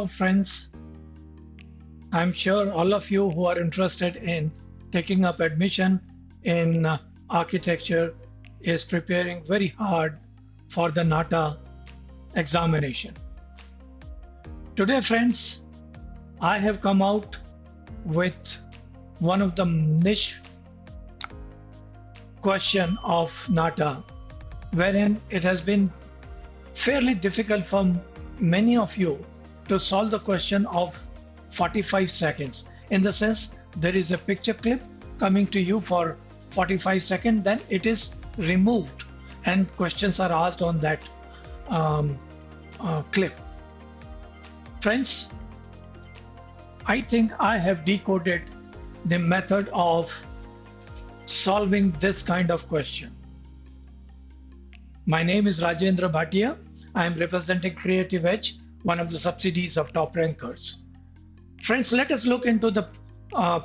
friends. I'm sure all of you who are interested in taking up admission in architecture is preparing very hard for the NATA examination. Today, friends, I have come out with one of the niche question of NATA, wherein it has been fairly difficult for many of you to solve the question of 45 seconds. In the sense, there is a picture clip coming to you for 45 seconds, then it is removed and questions are asked on that clip. Friends, I think I have decoded the method of solving this kind of question. My name is Rajendra Bhatia. I am representing Creative Edge, one of the subsidiaries of Top Rankers. Friends, let us look into the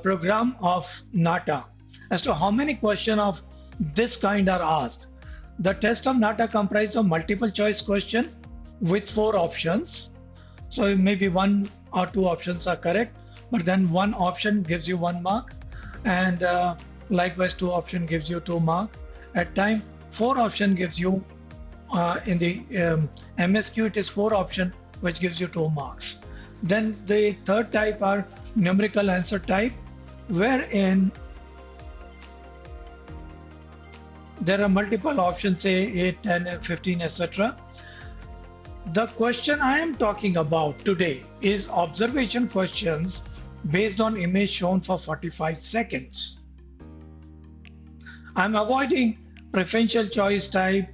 program of NATA as to how many questions of this kind are asked. The test of NATA comprises of multiple choice question with 4 options. So maybe 1 or 2 options are correct, but then 1 option gives you 1 mark, and likewise 2 option gives you 2 mark. At time 4 option gives you in the MSQ it is 4 option which gives you 2 marks. Then the third type are numerical answer type, wherein there are multiple options, say 8, 10, and 15, etc. The question I am talking about today is observation questions based on image shown for 45 seconds. I'm avoiding preferential choice type,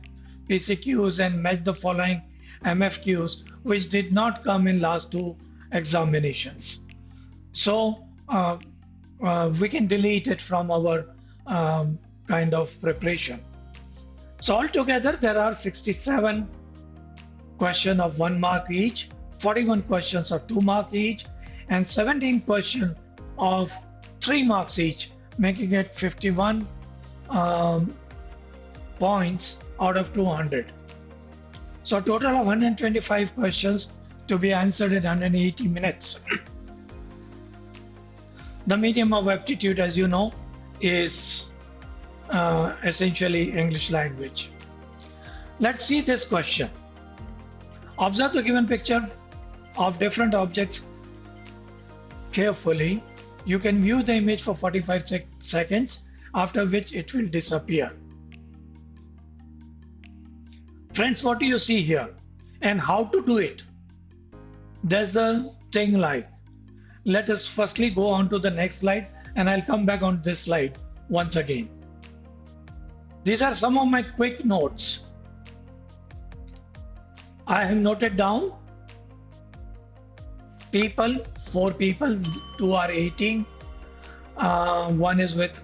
PCQs, and match the following MFQs, which did not come in last 2 examinations. So we can delete it from our kind of preparation. So altogether there are 67 questions of 1 mark each, 41 questions of 2 marks each, and 17 questions of 3 marks each, making it 51 points out of 200. So a total of 125 questions to be answered in 180 minutes. The medium of aptitude, as you know, is essentially English language. Let's see this question. Observe the given picture of different objects carefully. You can view the image for 45 seconds, after which it will disappear. Friends, what do you see here and how to do it? There's the thing like, let us firstly go on to the next slide, and I'll come back on this slide once again. These are some of my quick notes. I have noted down people, 4 people, 2 are eating, 1 is with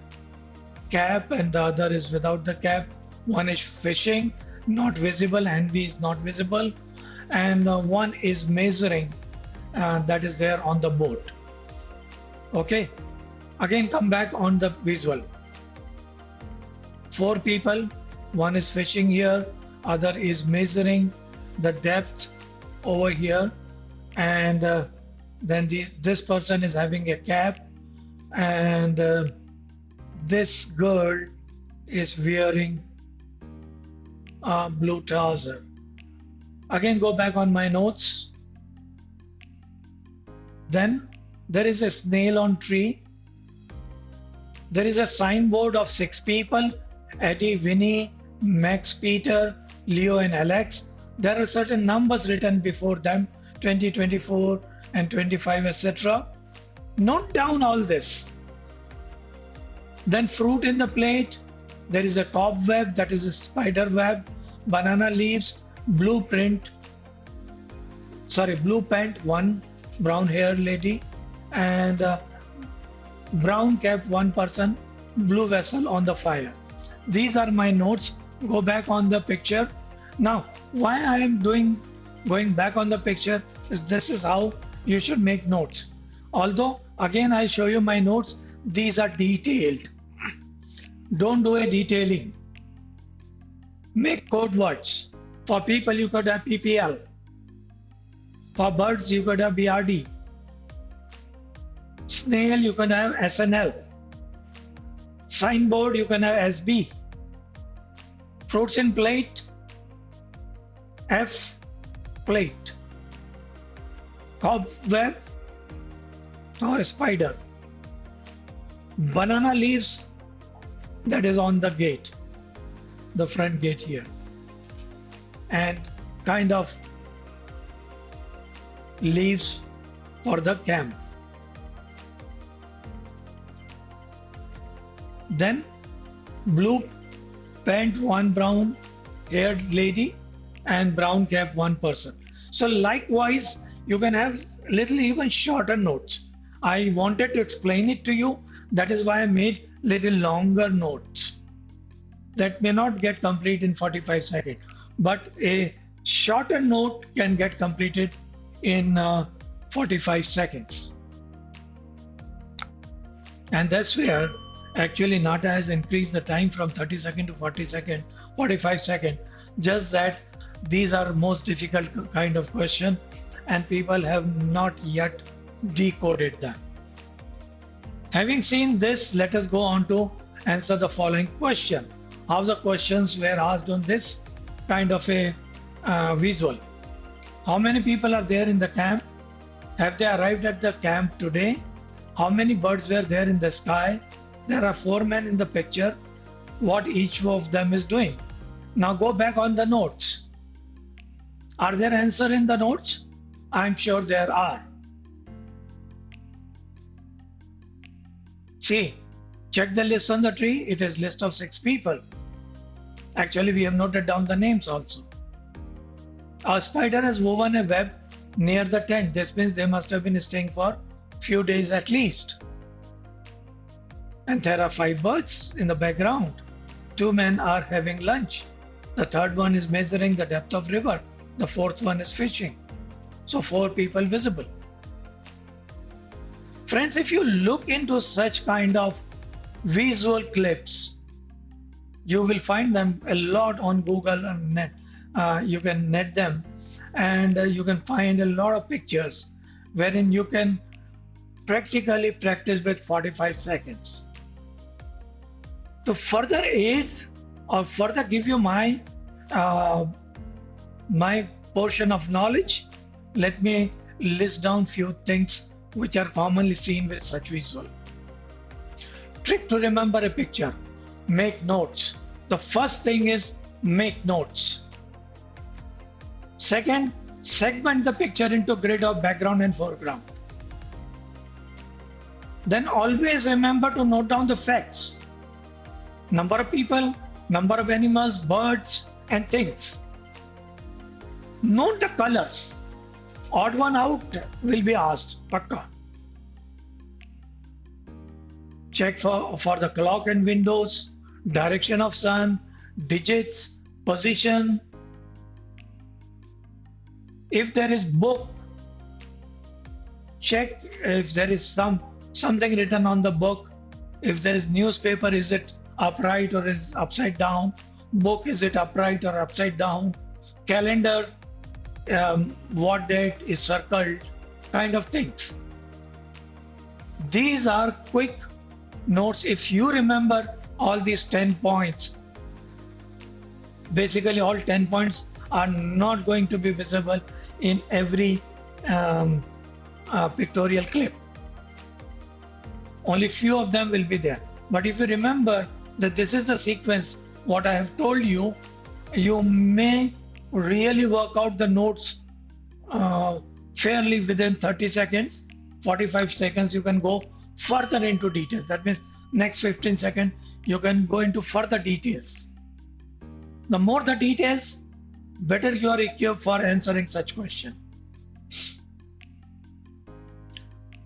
cap and the other is without the cap, 1 is fishing, not visible, envy is not visible, and 1 is measuring, that is there on the boat. Okay, again come back on the visual. 4 people, 1 is fishing here, other is measuring the depth over here, and then this person is having a cap, and this girl is wearing a blue trouser. Again go back on my notes. Then there is a snail on tree. There is a signboard of 6 people, Eddie, Winnie, Max, Peter, Leo, and Alex. There are certain numbers written before them, 20, 24, and 25, etc. Note down all this. Then fruit in the plate. There is a cobweb, that is a spider web, banana leaves, blue pant, 1 brown hair lady, and brown cap 1 person, blue vessel on the fire. These are my notes. Go back on the picture. Now, why I am going back on the picture is this is how you should make notes. Although again I show you my notes, these are detailed. Don't do a detailing. Make code words. For people you could have PPL. For birds, you could have BRD. Snail, you can have SNL. Signboard, you can have SB. Fruits in plate, F plate. Cobweb or spider. Banana leaves, that is on the gate, the front gate here. And kind of leaves for the camp. Then blue pant, one brown haired lady, and brown cap, one person. So likewise, you can have little even shorter notes. I wanted to explain it to you. That is why I made little longer notes that may not get complete in 45 seconds, but a shorter note can get completed in 45 seconds. And that's where actually NATA has increased the time from 30 seconds to 40 seconds, 45 seconds. Just that these are most difficult kind of question and people have not yet decoded them. Having seen this, let us go on to answer the following question. How the questions were asked on this kind of a visual. How many people are there in the camp? Have they arrived at the camp today? How many birds were there in the sky? There are 4 men in the picture. What each of them is doing. Now go back on the notes. Are there answers in the notes? I'm sure there are. See, check the list on the tree. It is list of 6 people. Actually, we have noted down the names also. A spider has woven a web near the tent. This means they must have been staying for few days at least. And there are 5 birds in the background. 2 men are having lunch. The third one is measuring the depth of river. The fourth one is fishing. So 4 people visible. Friends, if you look into such kind of visual clips, you will find them a lot on Google and net. You can net them and you can find a lot of pictures wherein you can practically practice with 45 seconds. To further aid or further give you my portion of knowledge, let me list down few things which are commonly seen with such visual. Trick to remember a picture. Make notes. The first thing is make notes. Second, segment the picture into grid of background and foreground. Then always remember to note down the facts. Number of people, number of animals, birds, and things. Note the colors. Odd one out will be asked. Pakka. Check for the clock and windows, direction of sun, digits, position. If there is book, check if there is something written on the book. If there is newspaper, is it upright or is upside down? Book, is it upright or upside down? Calendar, what date is circled, kind of things. These are quick notes. If you remember all these 10 points, basically all 10 points are not going to be visible in every pictorial clip. Only few of them will be there. But if you remember that this is the sequence, what I have told you, you may really work out the notes fairly within 30 seconds, 45 seconds, you can go further into details. That means next 15 seconds, you can go into further details. The more the details, better you are equipped for answering such question.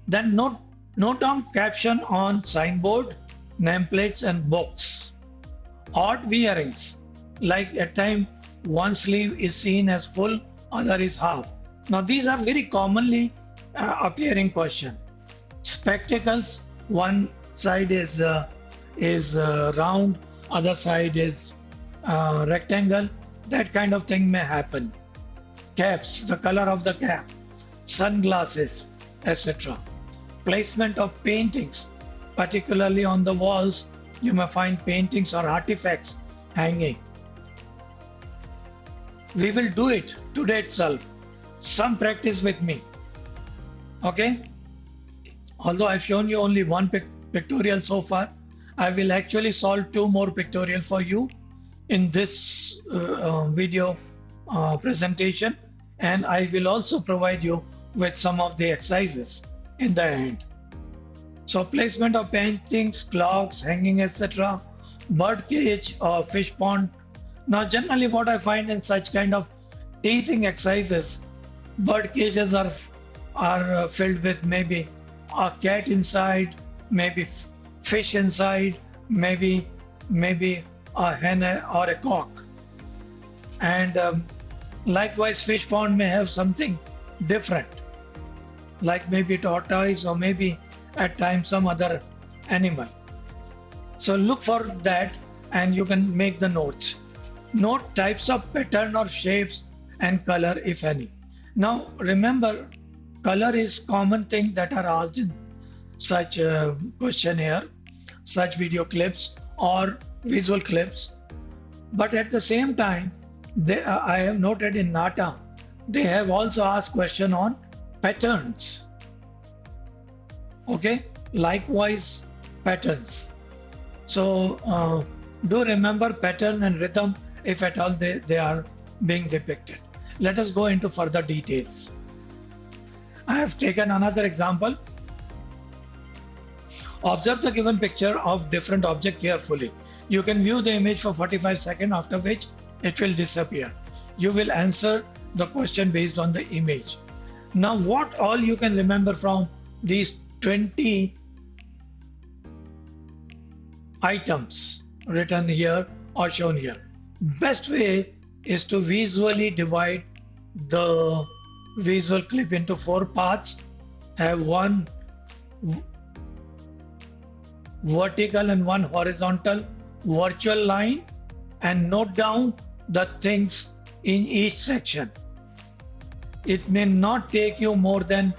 Then note down caption on signboard, nameplates and books. Odd wearings, like at time one sleeve is seen as full, other is half. Now these are very commonly appearing question. Spectacles, one side is round, other side is rectangle. That kind of thing may happen. Caps, the color of the cap. sunglasses, etc. Placement of paintings, particularly on the walls, you may find paintings or artifacts hanging. We will do it today itself. Some practice with me. Okay? Although I've shown you only one pictorial so far, I will actually solve two more pictorial for you in this video presentation, and I will also provide you with some of the exercises in the end. So placement of paintings, clocks, hanging, etc. Bird cage or fish pond. Now generally what I find in such kind of teaching exercises, bird cages are filled with maybe a cat inside, maybe fish inside, maybe a hen or a cock. And likewise fish pond may have something different, like maybe tortoise or maybe at times some other animal. So look for that and you can make the notes. Note types of pattern or shapes and color if any. Now remember, color is common thing that are asked in such questionnaire, such video clips or visual clips. But at the same time, I have noted in NATA, they have also asked question on patterns. Okay, likewise patterns. So do remember pattern and rhythm if at all they are being depicted. Let us go into further details. I have taken another example. Observe the given picture of different object carefully. You can view the image for 45 seconds, after which it will disappear. You will answer the question based on the image. Now what all you can remember from these 20 items written here or shown here? Best way is to visually divide the visual clip into 4 parts. Have one vertical and one horizontal virtual line, and note down the things in each section. It may not take you more than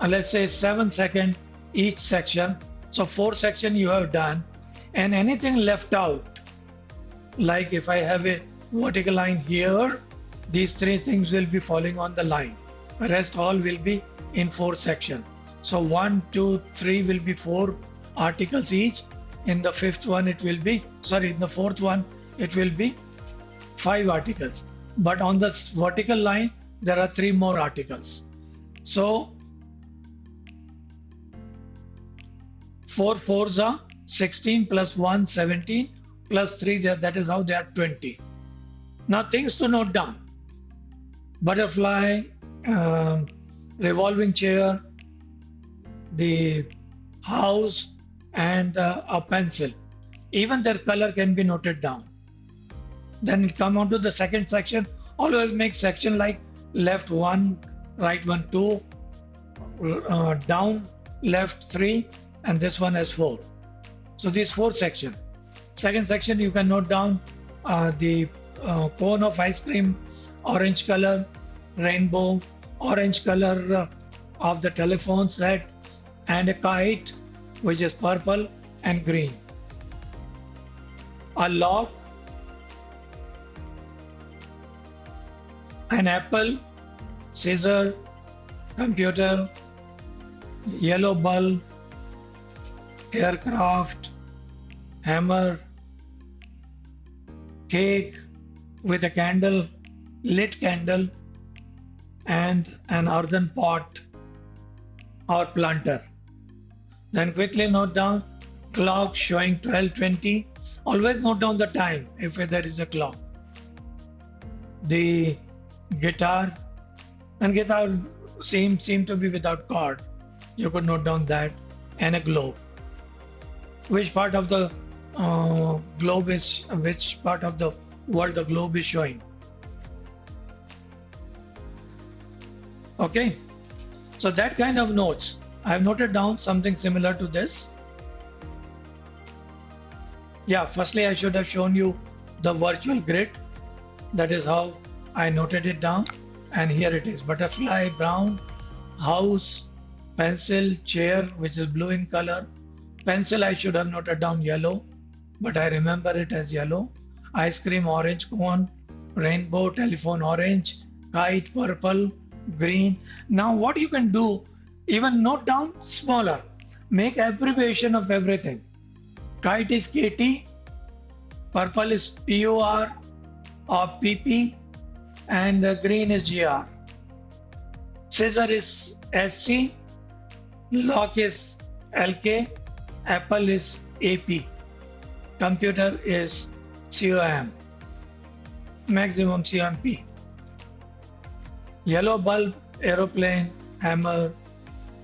let's say 7 seconds each section. So 4 sections you have done, and anything left out, like if I have a vertical line here, these 3 things will be falling on the line. The rest all will be in 4 sections. So 1, 2, 3 will be 4 articles each. In the fifth one it will be, in the fourth one it will be 5 articles. But on the vertical line there are 3 more articles. So 4 fours are 16 plus 1 17 plus 3, that is how they are 20. Now things to note down: butterfly, revolving chair, the house, and a pencil. Even their color can be noted down. Then come on to the second section. Always make section like left 1, right 1, 2, down left 3, and this one has 4. So these 4 sections. Second section you can note down the cone of ice cream, orange color, rainbow, orange color of the telephone set, and a kite which is purple and green. A lock, an apple, scissor, computer, yellow bulb, aircraft, hammer, cake with a candle, lit candle, and an earthen pot or planter. Then quickly note down clock showing 12:20. Always note down the time if there is a clock. The guitar, and guitar seem to be without chord. You could note down that, and a globe. Which part of the globe is, which part of the world the globe is showing. Okay, so that kind of notes. I have noted down something similar to this. Yeah, firstly I should have shown you the virtual grid. That is how I noted it down. And here it is: butterfly, brown; house, pencil; chair, which is blue in color; pencil, I should have noted down yellow, but I remember it as yellow; ice cream, orange; cone, rainbow; telephone, orange; kite, purple; green. Now what you can do, even note down smaller, make abbreviation of everything. Kite is KT, purple is PUR or PP, and green is GR. Scissor is SC, lock is LK, apple is AP, computer is COM, maximum COMP. Yellow bulb, aeroplane, hammer,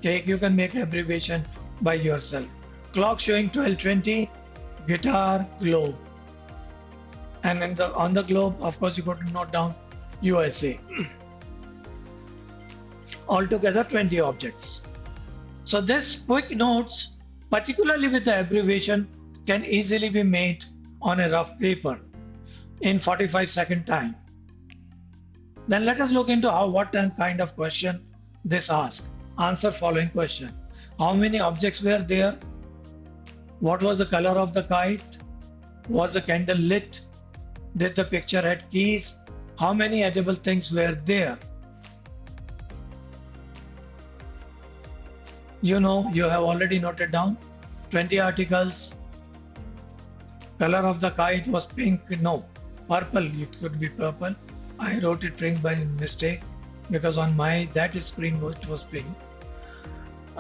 cake, you can make abbreviation by yourself. Clock showing 12:20, guitar, globe. And on the globe, of course, you got to note down USA. Altogether 20 objects. So this quick notes, particularly with the abbreviation, can easily be made on a rough paper in 45-second time. Then let us look into what kind of question this asks. Answer following question. How many objects were there? What was the color of the kite? Was the candle lit? Did the picture have keys? How many edible things were there? You know, you have already noted down 20 articles. Color of the kite was pink. No, purple. It could be purple. I wrote it pink by mistake because on that screen it was pink.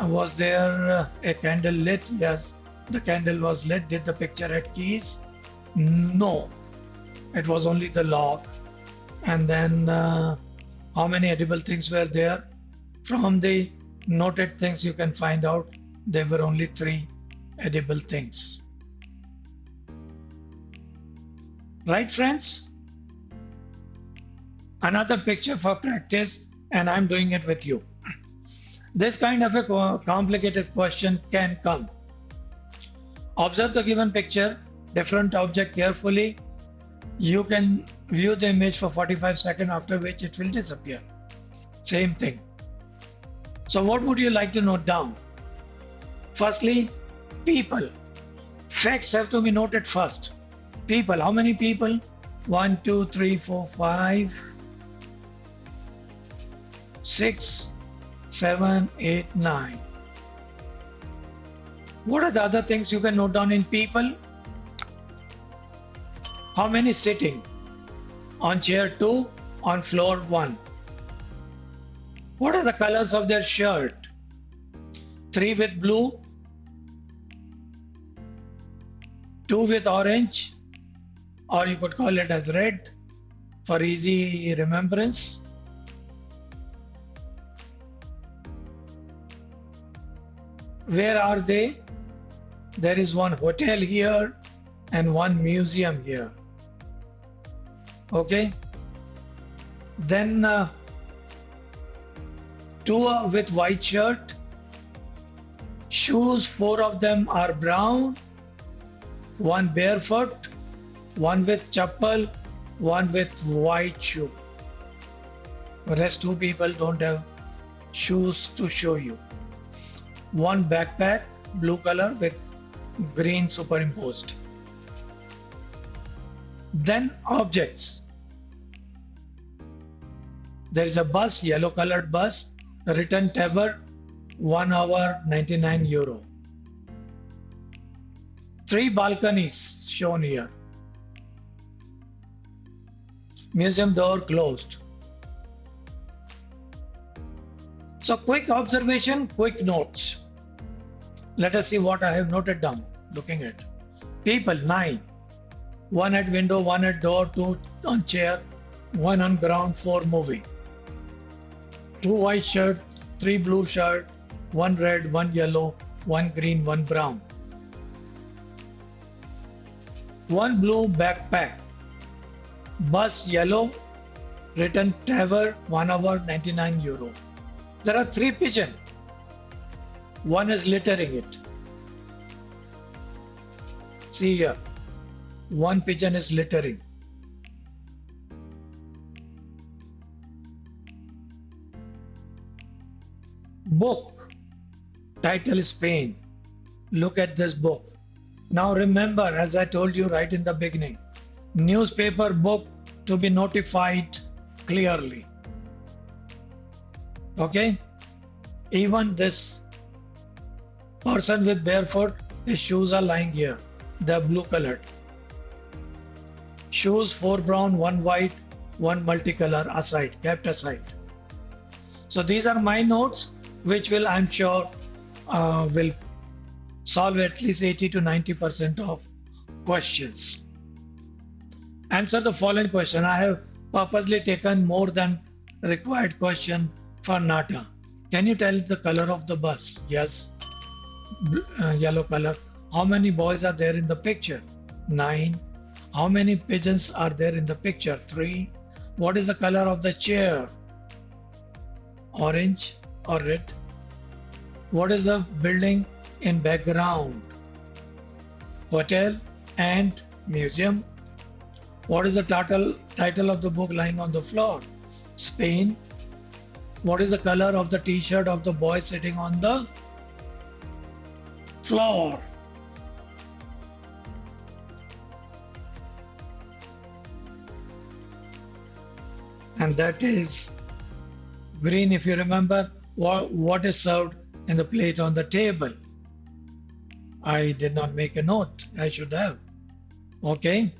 Was there a candle lit? Yes, the candle was lit. Did the picture have keys? No, it was only the lock. And then how many edible things were there? From the noted things you can find out there were only 3 edible things. Right, friends? Another picture for practice, and I'm doing it with you. This kind of a complicated question can come. Observe the given picture, different object carefully. You can view the image for 45 seconds, after which it will disappear. Same thing. So what would you like to note down? Firstly, people. Facts have to be noted first. People, how many people? 1, 2, 3, 4, 5, 6, 7, 8, 9. What are the other things you can note down in people? How many sitting? On chair 2, on floor 1. What are the colors of their shirt? 3 with blue, 2 with orange, or you could call it as red for easy remembrance. Where are they? There is one hotel here and one museum here. Okay. Then 2 with white shirt. Shoes, 4 of them are brown. 1 barefoot. 1 with chappal. 1 with white shoe. The rest 2 people don't have shoes to show you. 1 backpack, blue color with green superimposed. Then objects. There is a bus, yellow colored bus, written Tever, 1 hour, 99 euro. 3 balconies shown here. Museum door closed. So quick observation, quick notes. Let us see what I have noted down. Looking at people, 9. 1 at window, 1 at door, 2 on chair, 1 on ground, 4 moving. 2 white shirt, 3 blue shirt, 1 red, 1 yellow, 1 green, 1 brown. 1 blue backpack. Bus yellow, written Tever, 1 hour, 99 euro. There are 3 pigeons. 1 is littering it. See here. 1 pigeon is littering. Book title is Spain. Look at this book. Now remember, as I told you right in the beginning, newspaper book to be notified clearly. Okay? Even this person with barefoot, his shoes are lying here. They're blue colored. Shoes 4 brown, 1 white, 1 multicolor aside, kept aside. So these are my notes, which will, I'm sure, will solve at least 80 to 90% of questions. Answer the following question. I have purposely taken more than required question for NATA. Can you tell the color of the bus? Yes. Yellow color. How many boys are there in the picture? 9. How many pigeons are there in the picture? 3. What is the color of the chair? Orange or red? What is the building in background? Hotel and museum. What is the title of the book lying on the floor? Spain. What is the color of the t-shirt of the boy sitting on the floor? And that is green. If you remember what is served in the plate on the table. I did not make a note. I should have. Okay.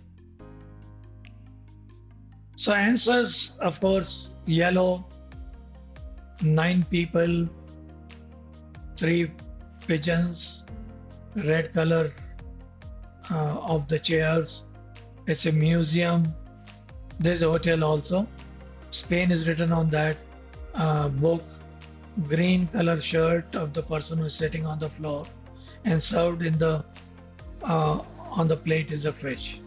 So answers, of course, yellow, 9 people, 3 pigeons, red color of the chairs. It's a museum. There's a hotel also. Spain is written on that book. Green color shirt of the person who is sitting on the floor, and served in the on the plate is a fish.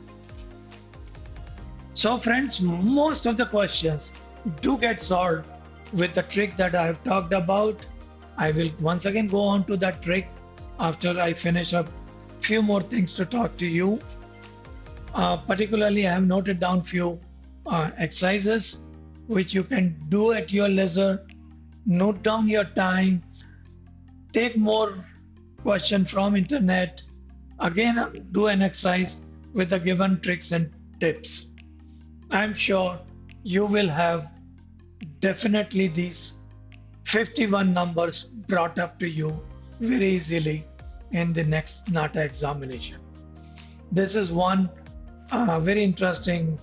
So friends, most of the questions do get solved with the trick that I have talked about. I will once again go on to that trick after I finish up few more things to talk to you. Particularly, I have noted down few exercises which you can do at your leisure. Note down your time. Take more questions from internet. Again, do an exercise with the given tricks and tips. I'm sure you will have definitely these 51 numbers brought up to you very easily in the next NATA examination. This is one very interesting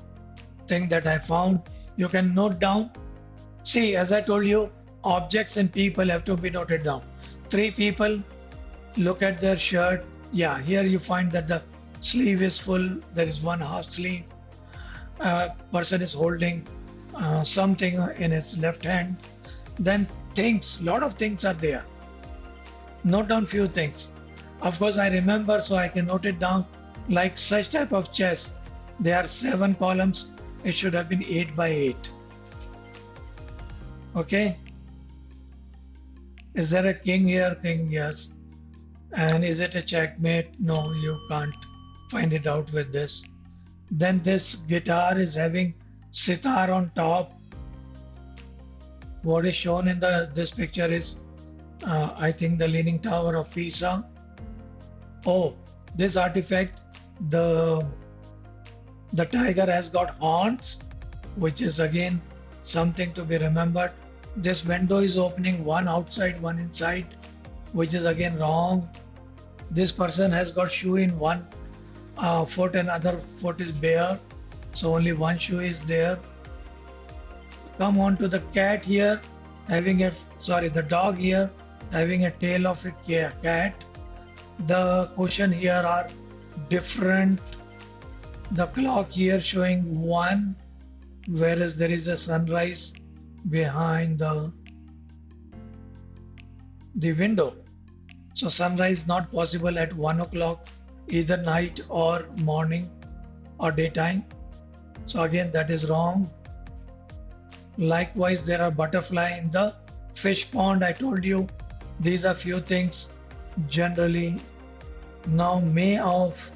thing that I found. You can note down. See, as I told you, objects and people have to be noted down. 3 people, look at their shirt. Yeah, here you find that the sleeve is full. There is 1 half sleeve. Person is holding something in his left hand. Then things, lot of things are there. Note down few things. Of course, I remember, so I can note it down. Like such type of chess, there are 7 columns. It should have been 8 by 8. Okay. Is there a king here? King, yes. And is it a checkmate? No, you can't find it out with this. Then this guitar is having sitar on top. What is shown in this picture is, I think, the Leaning Tower of Pisa. Oh, this artifact, the tiger has got horns, which is again something to be remembered. This window is opening, one outside, one inside, which is again wrong. This person has got shoe in one foot and other foot is bare, so only one shoe is there. Come on to the cat here, the dog here having a tail of a cat. The cushion here are different. The clock here showing 1, whereas there is a sunrise behind the window. So sunrise not possible at 1 o'clock, either night or morning or daytime. So again, that is wrong. Likewise, there are butterfly in the fish pond. I told you these are few things generally. Now May of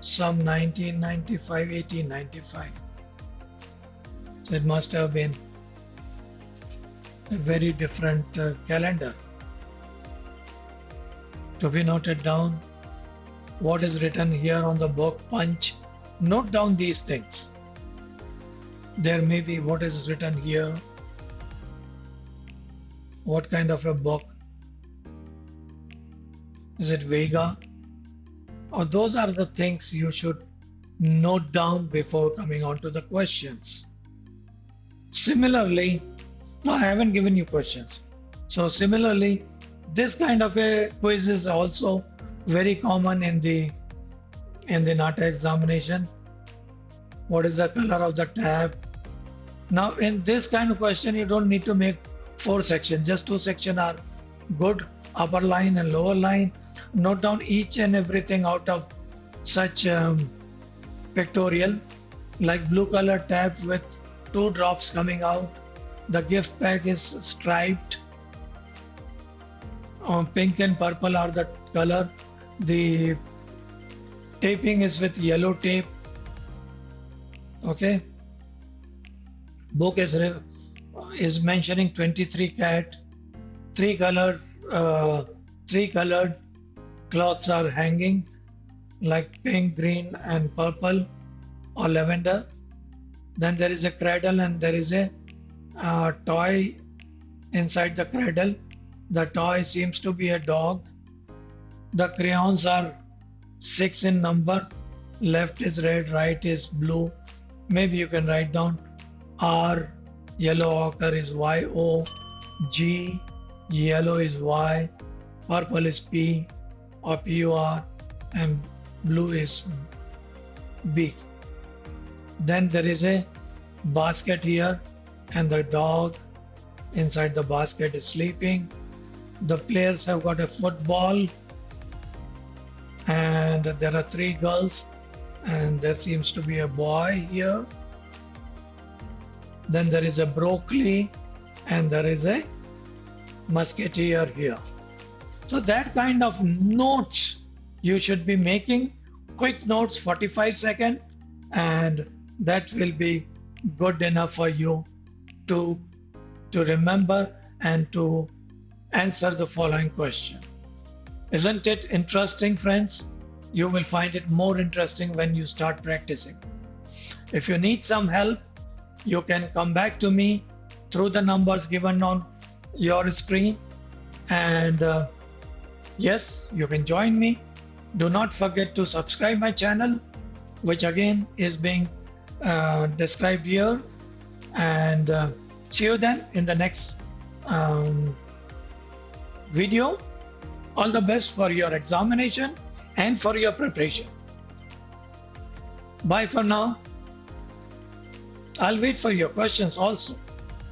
some 1995, 1895. So it must have been a very different calendar. To be noted down, what is written here on the book punch. Note down these things. There may be what is written here, what kind of a book. Is it Vega? Or those are the things you should note down before coming on to the questions. Similarly, no, I haven't given you questions. So similarly, this kind of a quiz is also very common in the NATA examination. What is the color of the tab? Now in this kind of question, you don't need to make 4 sections, just 2 sections are good, upper line and lower line. Note down each and everything out of such pictorial, like blue color tab with 2 drops coming out. The gift bag is striped. Pink and purple are the color. The taping is with yellow tape. Okay. Book is mentioning 23 cat. 3 colored cloths are hanging, like pink, green, and purple or lavender. Then there is a cradle and there is a toy inside the cradle. The toy seems to be a dog. The crayons are 6 in number. Left is red, right is blue. Maybe you can write down R, yellow ochre is YO, G, yellow is Y, purple is P or PUR, and blue is B. Then there is a basket here, and the dog inside the basket is sleeping. The players have got a football, and there are 3 girls, and there seems to be a boy here. Then there is a broccoli, and there is a musketeer here. So that kind of notes you should be making, quick notes, 45 seconds, and that will be good enough for you to remember and to answer the following question. Isn't it interesting, friends? You will find it more interesting when you start practicing. If you need some help, you can come back to me through the numbers given on your screen, and yes, you can join me. Do not forget to subscribe my channel, which again is being described here, and see you then in the next video. All the best for your examination and for your preparation. Bye for now. I'll wait for your questions also,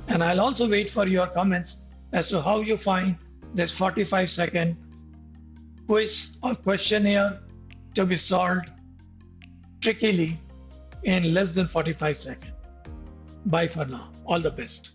and I'll also wait for your comments as to how you find this 45-second quiz or questionnaire to be solved trickily in less than 45 seconds. Bye for now. All the best.